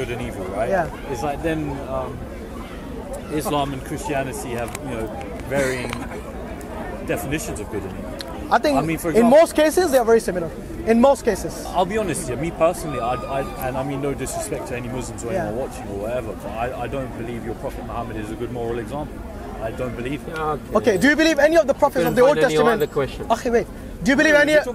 good and evil, right? Yeah. It's like then Islam and Christianity have, varying definitions of good and evil. I think for example, in most cases they are very similar. In most cases. I'll be honest here, me personally, and I mean no disrespect to any Muslims or anyone watching or whatever, but I don't believe your Prophet Muhammad is a good moral example. I don't believe it. Okay, do you believe any of the prophets of the Old Testament? Okay, wait. Do you believe any of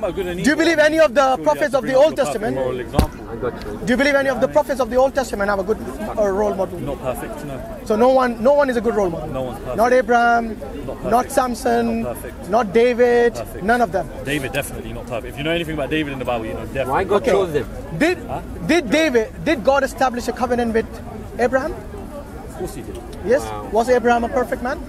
the prophets of the Old Testament? Moral example. Do you believe any of the prophets of the Old Testament have a good role model? Not perfect, no. So no one is a good role model. No one's perfect. Not Abraham, not Samson, not David, none of them. David definitely not perfect. If you know anything about David in the Bible, you know definitely. Why God chose them? Did God establish a covenant with Abraham? Of course he did. Yes. Wow. Was Abraham a perfect man?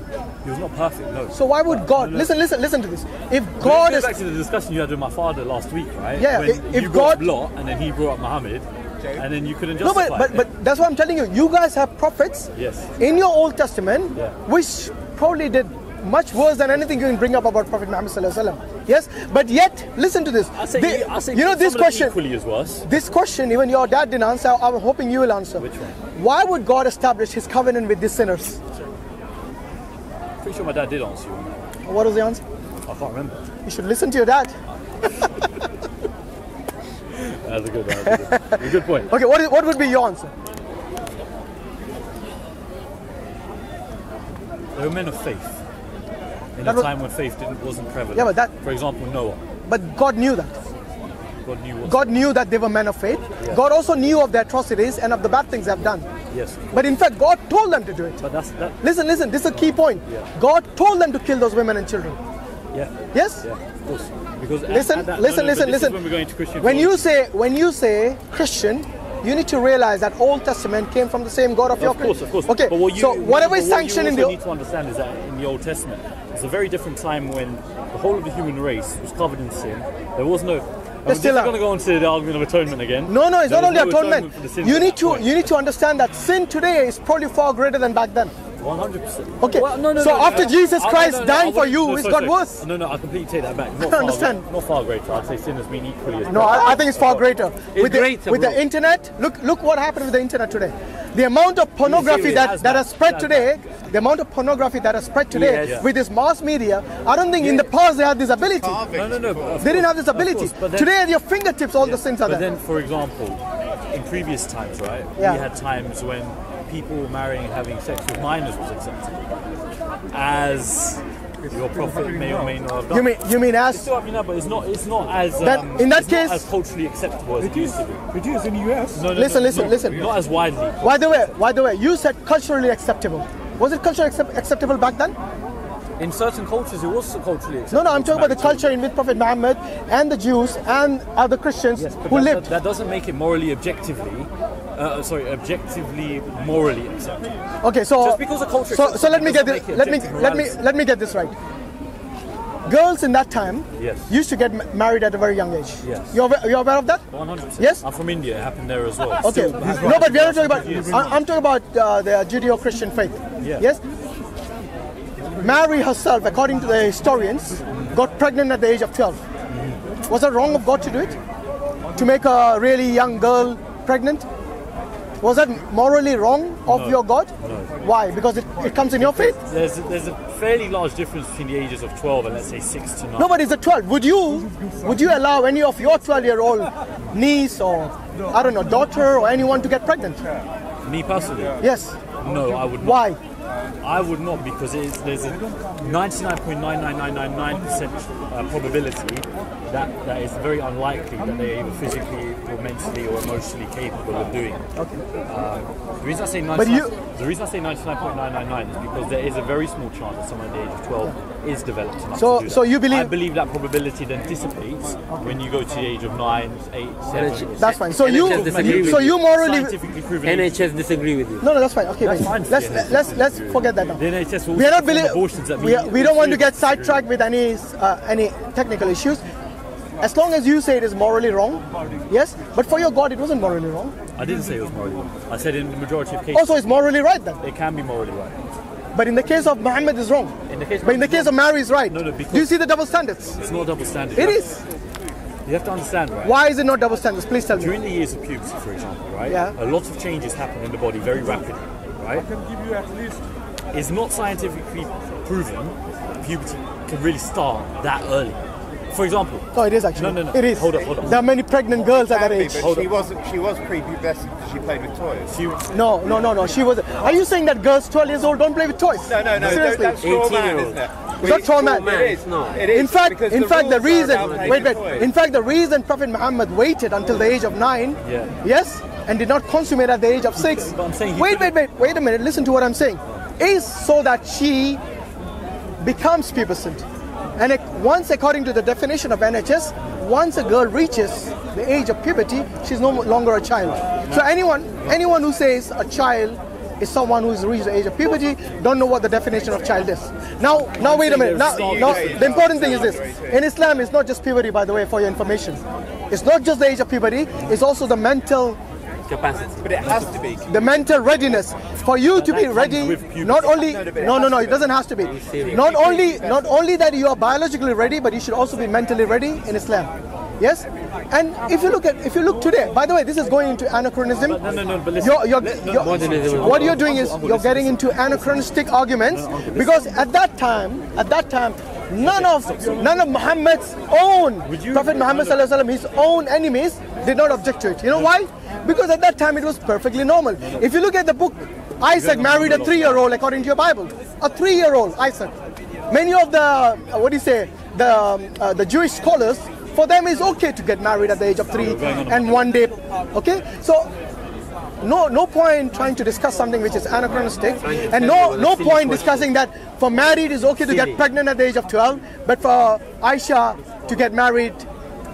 He was not perfect, no. So why would God listen to this? If God God is back to the discussion you had with my father last week, right? Yeah. When If you God brought up Lot and then he brought up Muhammad, and then you couldn't no, justify but that's what I'm telling you. You guys have prophets in your Old Testament, which probably did much worse than anything you can bring up about Prophet Muhammad sallallahu alaihi wasallam. Yes, but yet listen to this. I say this question equally as worse. This question, even your dad didn't answer. I'm hoping you will answer. Which one? Why would God establish His covenant with these sinners? Pretty sure my dad did answer you on that. What was the answer? I can't remember. You should listen to your dad. That's a good one. A good point. Okay, what would be your answer? They were men of faith in a time when faith wasn't prevalent. Yeah, but for example, Noah. But God knew that. God knew that they were men of faith. Yeah. God also knew of their atrocities and of the bad things they've done. Yes. But in fact, God told them to do it. But listen. This is a key point. Yeah. God told them to kill those women and children. Yeah. Yes. Yeah. Of course. Because listen. When we're going to Christian. When you say Christian, you need to realize that Old Testament came from the same God of your Of course. Okay. So whatever is sanctioned in the. What you need to understand is that in the Old Testament, it's a very different time when the whole of the human race was covered in sin. There was no. We're going to go into the argument of atonement again. No, it's not only atonement. You need to understand that sin today is probably far greater than back then. 100%. Okay. Well, so after Jesus Christ dying for you, it's got worse. No, I completely take that back. I understand. Not far greater. I'd say sin has been equally as. No, I think it's far greater. With the internet, look what happened with the internet today. The amount of pornography that has spread today. The amount of pornography that has spread today with this mass media, I don't think in the past they had this ability. No. They didn't have this ability. Today at your fingertips, all the sins are there. But then, for example, in previous times, right, we had times when people marrying and having sex with minors was accepted. As your prophet may or may not have done. You mean as? It's still happening now, but it's not as in that case not as culturally acceptable as it used to be. It is in the US. No, listen. Not as widely. By the way, you said culturally acceptable. Was it culturally acceptable back then? In certain cultures, it was culturally acceptable. No, I'm talking about the culture in which Prophet Muhammad and the Jews and other Christians who lived. That doesn't make it morally morally acceptable. Okay, so just because a culture. So let me get this right. Girls in that time used to get married at a very young age. Yes. You're aware of that? 100%. Yes. I'm from India. It happened there as well. Okay. No, but we are not talking about. I'm talking about the Judeo-Christian faith. Yeah. Yes. Mary herself, according to the historians, got pregnant at the age of 12. Was it wrong of God to do it? To make a really young girl pregnant? Was that morally wrong of your God? No. Why? Because it comes in your faith? There's a fairly large difference between the ages of 12 and let's say 6 to 9. No, but it's a 12. Would you allow any of your 12-year-old niece or, I don't know, daughter or anyone to get pregnant? Me personally? Yes. No, I would not. Why? I would not, because there's a 99.9999% probability that is very unlikely that they're either physically or mentally or emotionally capable of doing it. Okay. The reason I say 99.999 is because there is a very small chance that someone at the age of 12 is developed enough to do that. So you believe? I believe that probability then dissipates when you go to the age of 9, 8, 7. That's fine. So you morally NHS disagree with you. No, that's fine. Okay, that's fine. Let's forget that now. The NHS will we don't want to get sidetracked with any technical issues. As long as you say it is morally wrong, yes, but for your God it wasn't morally wrong. I didn't say it was morally wrong. I said in the majority of cases. Also, it's morally right then. It can be morally right. But in the case of Muhammad it's wrong. But in the case of Mary it's right. No, do you see the double standards? It's not double standard. It is. You have to understand, right? Why is it not double standards? Please tell me. During the years of puberty, for example, right? Yeah. A lot of changes happen in the body very rapidly, right? I can give you at least. It's not scientifically proven that puberty can really start that early. For example. Oh, it is actually. No. It is. Hold on. There are many pregnant girls at that age. But she was prepubescent because she played with toys. No. She was. Are you saying that girls 12 years old don't play with toys? No. Seriously. That's straw man, 18-year-old. isn't it? It's not straw man. It is. No. It is. In fact, because the rules reason. are around Wait. playing with toys. In fact, the reason Prophet Muhammad waited until the age of 9. Yeah. Yes, and did not consummate at the age of 6. But I'm saying Wait a minute. Listen to what I'm saying. Is so that she becomes pubescent. And once, according to the definition of NHS, once a girl reaches the age of puberty, she's no longer a child. So anyone who says a child is someone who's reached the age of puberty, don't know what the definition of child is. Now wait a minute. Now, the important thing is this. In Islam, it's not just puberty, by the way, for your information. It's not just the age of puberty, it's also the mental Capacity. But it has to be. the mental readiness for you to be ready. Not only no, it doesn't have to be. Not only that you are biologically ready, but you should also be mentally ready in Islam. Yes, and if you look today, by the way, this is going into anachronism. No, but listen. What you're doing is you're getting into anachronistic arguments because at that time, none of Muhammad's own Prophet Muhammad sallallahu alaihi wasallam, his own enemies did not object to it. You know why? Because at that time it was perfectly normal. If you look at the book, Isaac married a 3-year-old according to your Bible. A 3-year-old Isaac. Many of the the Jewish scholars, for them it's okay to get married at the age of 3 and 1 day. Okay, so no point trying to discuss something which is anachronistic, and no point discussing that for married is okay to get pregnant at the age of 12, but for Aisha to get married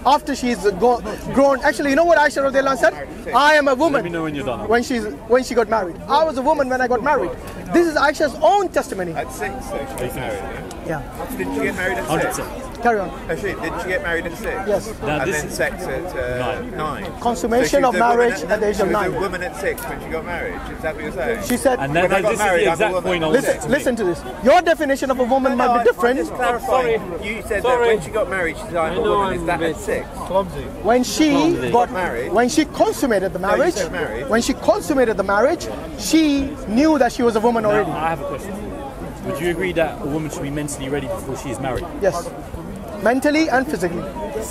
after she's grown. Actually, you know what Aisha Radhiyallah said? I am a woman. Let me know when you're done. When she got married. I was a woman when I got married. This is Aisha's own testimony. At 6, so she got married. Yeah. Didn't she get married at 6? 100%. Carry on. Didn't she get married at 6? Yes. Now, And this then is- sex at 9. Consummation of marriage at the age of 9. She was a woman at 6 when she got married. Is that what you're saying? She said, And When I then got this is married, the I'm a exact woman. point I was listen to this. Your definition of a woman might be different. I'm just clarifying. You said that when she got married, she's like a woman. Is that at 6? When she got married. when she consummated the marriage, said married. when she consummated the marriage, she knew that she was a woman Now, already. I have a question. Would you agree that a woman should be mentally ready before she is married? Yes. Mentally and physically.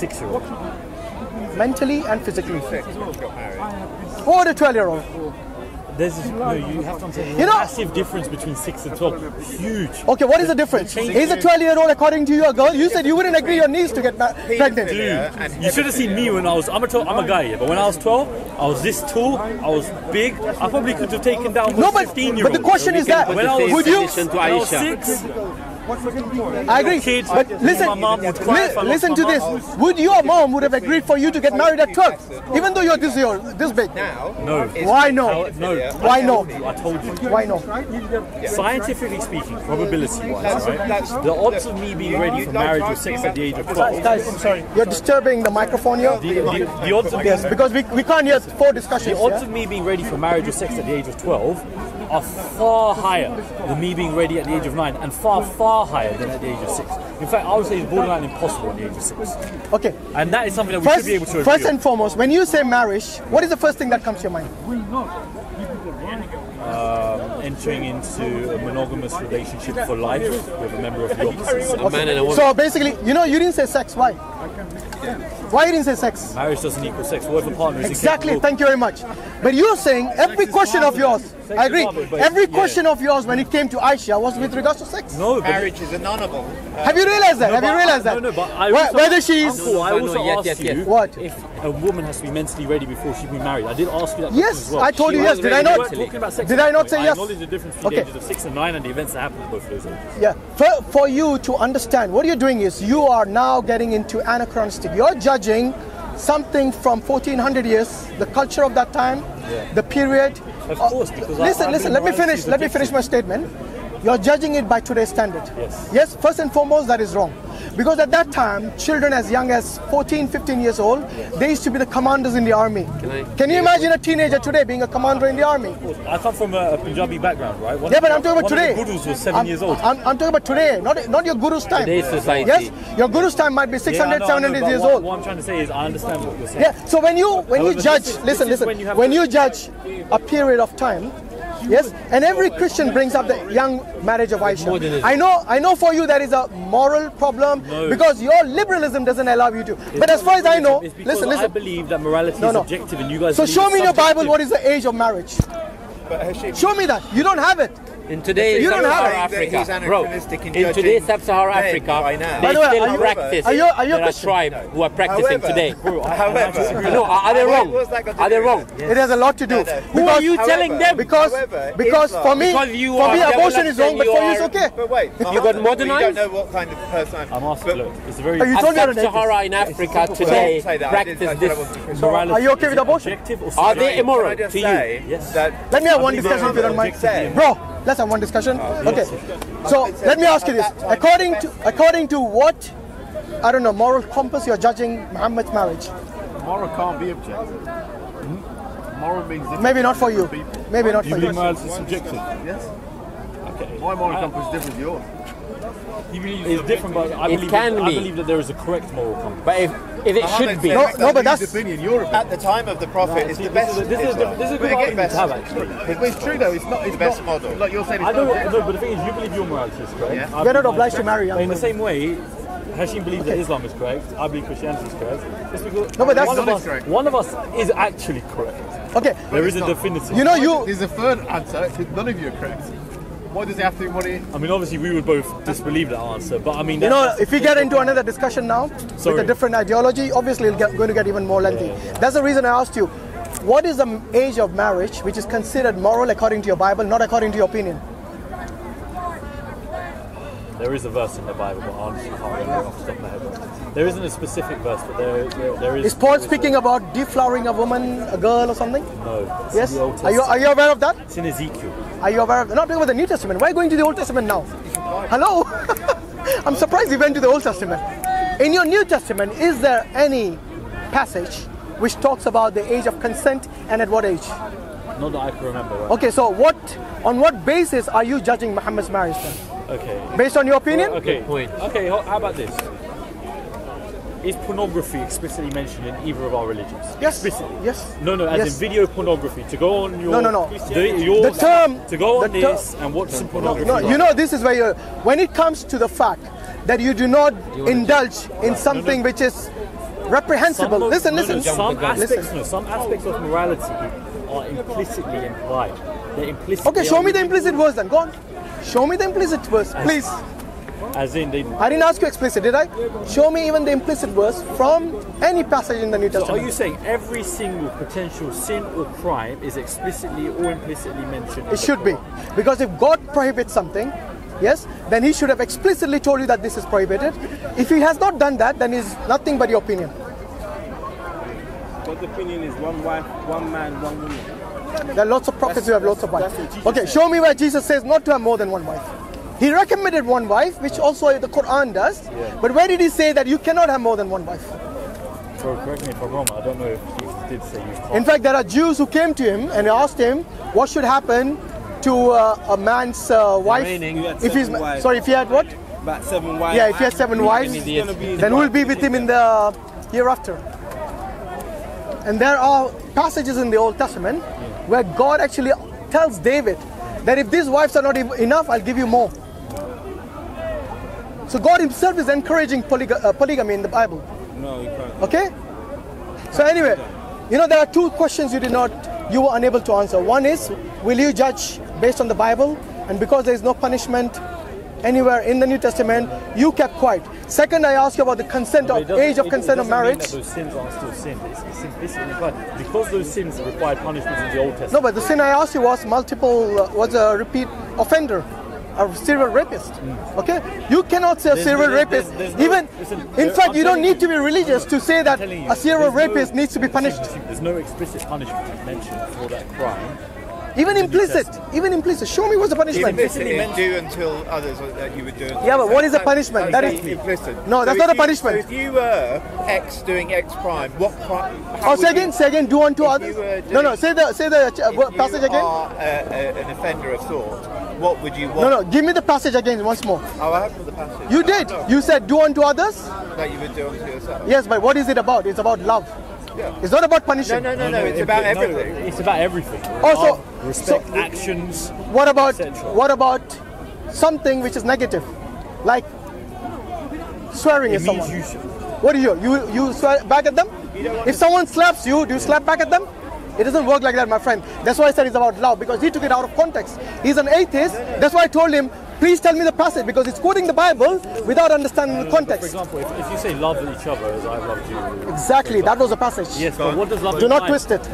6-year-old. Mentally and physically. 6 when she got married. Or the 12-year-old. You have to understand. You know- massive difference between 6 and 12. Huge. Okay, what is the difference? Is a 12-year-old according to you a girl? You said you wouldn't agree your niece to get pregnant. Dude, you should have seen me when I'm a guy, yeah, but when I was 12, I was this tall, I was big, I probably could have taken down No, most but 15-year-olds. the question is that When I was would you? Listen to When I was Aisha. 6, I agree. kids, But listen, my mom would cry if I lost listen my to mom. this. Would your mom would have agreed for you to get married at 12, even though you're this big? Now, No. Why no? No. Why no? I told you. Why no? Scientifically speaking, probability-wise, right? The odds of me being ready for marriage or sex at the age of 12. Guys, I'm sorry. You're disturbing the microphone here. The odds of Yes, because we can't hear 4 discussions. The odds yeah? of me being ready for marriage or sex at the age of 12 are far higher than me being ready at the age of 9, and far, far higher than at the age of 6. In fact, I would say it's borderline impossible at the age of 6. Okay. And that is something that we should be able to First agree and foremost, when you say marriage, what is the first thing that comes to your mind? entering into a monogamous relationship for life with a member of the opposite sex. A man and a woman. So basically, you know, you didn't say sex. Why? Why you didn't say sex? Marriage doesn't equal sex. Whatever partner is Exactly. incapable- Thank you very much. But you're saying every question of yours, I agree, every question of yours when it came to Aisha was with regards to sex. No, but Marriage is annulable. Have you realized that? Have you realized that? No, but I Wh- also, whether she's Uncle, I also Yes, asked yes, yes. you What? if a woman has to be mentally ready before she can be married. I did ask you that question Yes, as well. I told you She yes. was Did I ready not? We weren't talking about sex Did at I that not point. say I yes? acknowledge the difference between Okay. the ages of 6 and 9 and the events that happen at both of those ages. Yeah. For you to understand, what you're doing is you are now getting into anachronistic. You're judging something from 1400 years, the culture of that time, the period. Of course, because Listen. Let me finish. Let me finish my statement. You're judging it by today's standard. Yes, first and foremost, that is wrong. Because at that time, children as young as 14, 15 years old, they used to be the commanders in the army. Can you imagine a teenager today being a commander in the army? I come from a Punjabi background, right? Yeah, but I'm talking about today. One of the gurus was 7 years old. I'm talking about today, not your guru's time. Today's society. Yes, your guru's time might be 600, 700 years old. What I'm trying to say is I understand what you're saying. Yeah, so when you judge, listen, when you judge a period of time, yes, and every Christian brings up the young marriage of Aisha. I know for you there is a moral problem because your liberalism doesn't allow you to. But as far as I know, listen. I believe that morality is objective, and you guys. So show me in your Bible what is the age of marriage. Show me that. You don't have it. In today's Sub-Saharan Africa, bro, in today's Sub-Saharan Africa, they still practice. There are tribes who are practicing today. No, are they wrong? Are they wrong? It has a lot to do. Who are you telling them? Because for me, abortion is wrong, but for you it's okay. But wait, You got modernized? You don't know what kind of person I'm asking. Look, it's a very. Sub-Saharan in Africa today practice this. Morality. Are you okay with abortion? Are they immoral to you? Yes. Let me have one discussion if you don't mind. Bro, let's have one discussion. Okay. So let me ask you this. According to what, I don't know, moral compass you're judging Muhammad's marriage? Moral can't be objective. Moral means different. Maybe not for you. Maybe not You for believe you. morality is subjective? Yes. Okay. My moral compass is different to yours. It's different, but I believe that there is a correct moral compass. But if it should be. No, but that's opinion. Your opinion. at the time of the Prophet is the best. This is a good argument to have, actually. It's true though. It's not. It's the best not, model. Like you're saying. I don't know, but the thing is, you believe your morality is correct. Yeah. we're not obliged to marry young But in the women. same way, Hashim believes that Islam is correct. I believe Christianity is correct. It's because No, but that's one of us is actually correct. Okay. There is a definitive. You know you. There's a third answer. None of you are correct. Why does it have to be money? I mean, obviously, we would both disbelieve that answer, but I mean, You know, if we get into another discussion now with a different ideology, obviously it's going to get even more lengthy. That's the reason I asked you, what is the age of marriage which is considered moral according to your Bible, not according to your opinion? there is a verse in the Bible, but I honestly can't remember off the top of my head. There isn't a specific verse, but there is. Is Paul speaking about deflowering a woman, a girl, or something? No. Yes. The Old Are you aware of that? It's in Ezekiel. Are you aware of? Not talking about the New Testament. Why are you going to the Old Testament now? Hello. I'm surprised you went to the Old Testament. In your New Testament, is there any passage which talks about the age of consent and at what age? Not that I can remember. Right? Okay, so on what basis are you judging Muhammad's marriage then? Okay. Based on your opinion? Okay. point. Okay. How about this? Is pornography explicitly mentioned in either of our religions? Yes. Explicitly. Yes. No, as Yes. in video pornography. To go on your No. The term- to go on the term- this and watch some pornography. No, you know this is where you. When it comes to the fact that you do not indulge in something which is reprehensible. Listen. Some aspects of morality are implicitly implied. They're implicitly. Okay, show me the implicit verse then. Go on. Show me the implicit verse, please. As in, I didn't ask you explicit, did I? Show me even the implicit verse from any passage in the New so Testament. are you saying every single potential sin or crime is explicitly or implicitly mentioned? It should be. Because if God prohibits something, yes, then he should have explicitly told you that this is prohibited. If he has not done that, then it's nothing but your opinion. God's opinion is one wife, one man, one woman. There are lots of prophets who have lots of wives. Okay, show me where Jesus says not to have more than one wife. He recommended one wife, which also the Quran does. Yeah. But where did he say that you cannot have more than one wife? So correct me if I'm wrong. I don't know if Jesus did say you can't. In fact, there are Jews who came to him and asked him what should happen to a man's wife if he's if he had what? About 7 wives. Yeah, if he has 7 wives, then we'll be with him in the hereafter. And there are passages in the Old Testament where God actually tells David that if these wives are not enough, I'll give you more. So God himself is encouraging polygamy in the Bible. No, you can't. Okay? So anyway, there are 2 questions you were unable to answer. One is, will you judge based on the Bible? And because there is no punishment anywhere in the New Testament, you kept quiet. Second, I asked you about the age of consent of marriage. Those sins are still sins. It's implicitly implied. Because those sins required punishment in the Old Testament. No, but the sin I asked you was was a repeat offender, a serial rapist. Okay? You cannot say a serial rapist. In fact, you don't need to be religious to say that a serial rapist needs to be punished. There's no explicit punishment mentioned for that crime Even implicit. Show me what's the punishment. Implicit, do until others that you would do. Yeah, but what is the punishment? That is implicit. No, that's not a punishment. So if you were X doing X crime, what crime? Say again. Do unto others. No. Say the passage again. If you are an offender of thought, what would you want? No. Give me the passage again once more. Oh, I have the passage. You did. You said do unto others. That you would do unto yourself. Yes, but what is it about? It's about love. Yeah. It's not about punishing. No. It's about everything. It's about everything. Also, respect, actions. What about something which is negative, like swearing at someone? What do you swear back at them? If someone slaps you, do you slap back at them? It doesn't work like that, my friend. That's why I said it's about love, because he took it out of context. He's an atheist. That's why I told him, please tell me the passage, because it's quoting the Bible without understanding the context. For example, if you say love each other as I loved you. Exactly, that was the passage. Yes, but what does love do not twist it.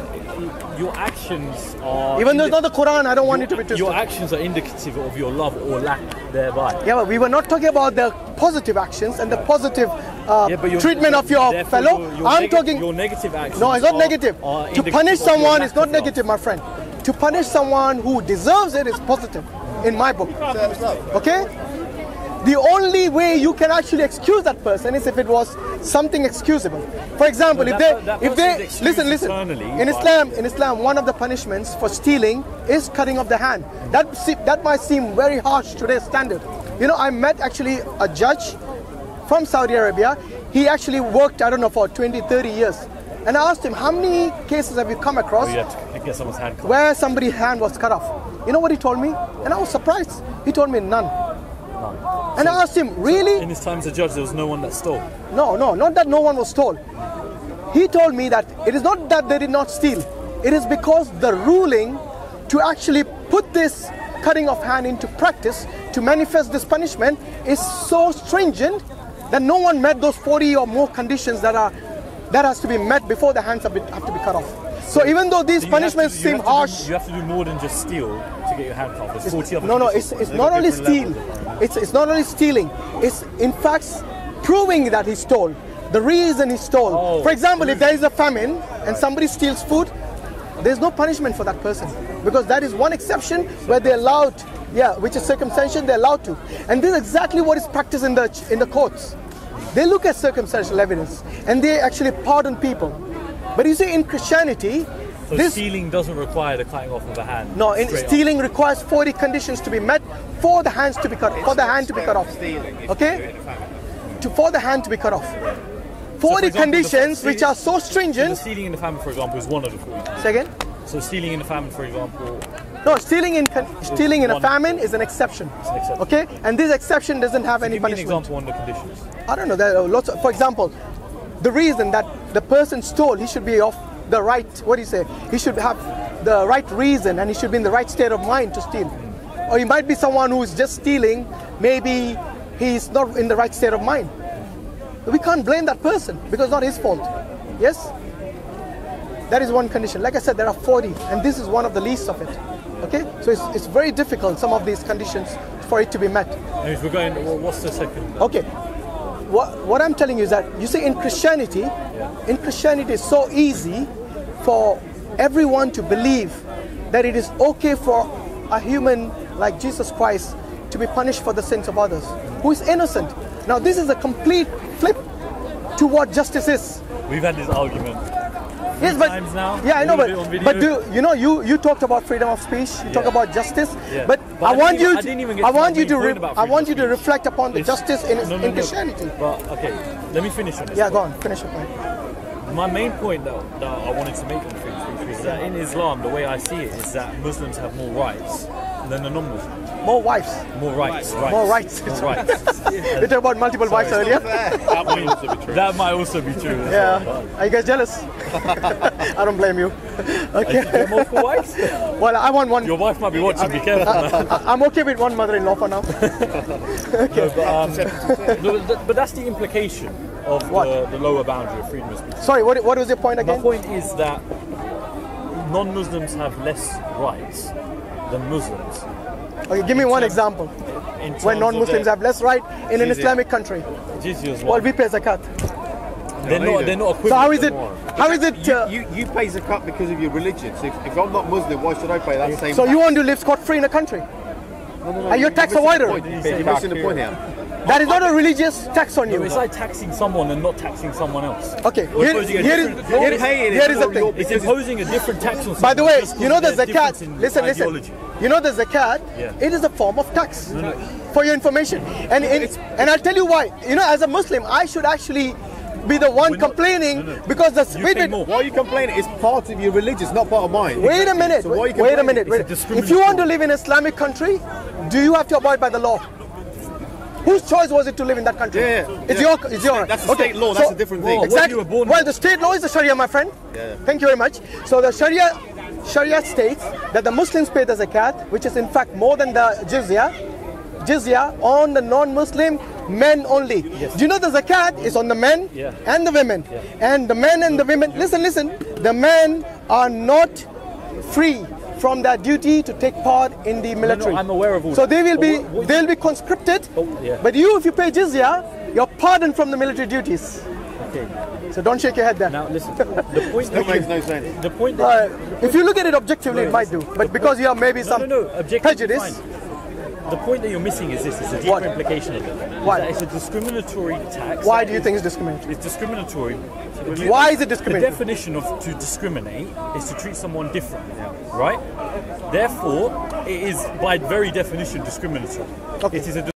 Your actions are... Even though it's not the Quran, I don't want it to be twisted. Your actions are indicative of your love or lack thereby. Yeah, but we were not talking about the positive actions and the positive treatment of your fellow. I'm talking... Your negative actions. No, it's not negative. To punish someone is not negative, my friend. To punish someone who deserves it is positive, in my book. Okay? The only way you can actually excuse that person is if it was something excusable. For example, if they listen. In Islam, one of the punishments for stealing is cutting off the hand. That might seem very harsh to today's standard. You know, I met actually a judge from Saudi Arabia. He actually worked, I don't know, for 20, 30 years. And I asked him, how many cases have you come across where somebody's hand was cut off? You know what he told me? And I was surprised. He told me none. And I asked him, really? In his time as a judge, there was no one that stole. No, not that no one was stole. He told me that it is not that they did not steal. It is because the ruling to actually put this cutting off hand into practice, to manifest this punishment, is so stringent that no one met those 40 or more conditions that has to be met before the hands have to be cut off. So even though these punishments seem harsh, you have to do more than just steal to get your hand cut off. There's 40 other it's not only steal. It's not only stealing. It's in fact proving that he stole. The reason he stole. For example, if there is a famine and somebody steals food, there's no punishment for that person, because that is one exception where they're allowed, which is circumcision, they're allowed to. And this is exactly what is practiced in the courts. They look at circumstantial evidence and they actually pardon people. But you see, in Christianity, stealing doesn't require the cutting off of a hand. No, stealing requires 40 conditions to be met for the hands to be cut. For the hand to be cut off. Okay? For the hand to be cut off. 40 conditions which are so stringent. Stealing in the famine, for example, is one of the 40. Say again? So stealing in the famine, for example. No, stealing in a famine is an exception. Okay? And this exception doesn't have any punishment. Give me an example on the conditions. I don't know. There are lots of, for example, the reason that the person stole, he should be of the right, what do you say? He should have the right reason and he should be in the right state of mind to steal. Or he might be someone who is just stealing, maybe he's not in the right state of mind. We can't blame that person because it's not his fault. Yes? That is one condition. Like I said, there are 40 and this is one of the least of it. Okay? So it's very difficult, some of these conditions, for it to be met. And if we're going, what's the second? Okay. What I'm telling you is that, you see, in Christianity, it's so easy for everyone to believe that it is okay for a human like Jesus Christ to be punished for the sins of others, who is innocent. Now, this is a complete flip to what justice is. We've had this argument. Yes, but times now. Yeah, I know, but you talked about freedom of speech. You talk about justice, but I want you to reflect upon the justice in Christianity. But okay, let me finish on this. Yeah, go on, finish your point. My main point that I wanted to make on freedom of speech is that in Islam, the way I see it is that Muslims have more rights than the non-Muslims. More wives. More rights. More rights. More rights. We talked about multiple wives earlier. That might also be true. Yeah. Are you guys jealous? I don't blame you. Okay. Are you more wives? Well, I want one. Your wife might be watching. Be careful. I'm okay with one mother-in-law for now. Okay. No, but that's the implication of the lower boundary of freedom of speech. Sorry, what was your point again? My point is that non-Muslims have less rights than Muslims. Okay, give me one example when non-Muslims have less right in an Islamic country. Jizyah as well. We pay Zakat. They're not equivalent. So how is it? How is it? You pay zakat because of your religion. So if I'm not Muslim, why should I pay that same? So tax? you want to live scot-free in a country? No. Are you a tax avoider? You're missing the point here. That is not a religious tax on you. It's like taxing someone and not taxing someone else. Okay, here is the thing. It's imposing a different tax on someone. By the way, you know the there's difference zakat. in Listen. ideology. You know the zakat. Yeah. It is a form of tax. For your information, and I'll tell you why. You know, as a Muslim, I should actually be the one complaining because the Why are you complaining? It's part of your religion. It's not part of mine. Wait a minute. So wait a minute. If you want to live in an Islamic country, do you have to abide by the law? Whose choice was it to live in that country? It's your. That's the state law. That's a different thing. Exactly. Well, the state law is the Sharia, my friend. Thank you very much. So the Sharia states that the Muslims pay the zakat, which is in fact more than the jizya on the non-Muslim men only. Do you know the zakat is on the men and the women? And the men and the women, listen, the men are not free from their duty to take part in the military. I'm aware of all so that. they'll be conscripted, but you, if you pay jizya, you're pardoned from the military duties. Okay. So don't shake your head there. Now listen, the point That makes no sense. The point that if you look at it objectively, it might do, but because you have maybe some prejudice. The point that you're missing is this: it's a deeper implication of it. Why? It's a discriminatory tax. Why do you think it's discriminatory? It's discriminatory. Why is it discriminatory? The definition of to discriminate is to treat someone differently, right? Therefore, it is by very definition discriminatory. Okay. It is a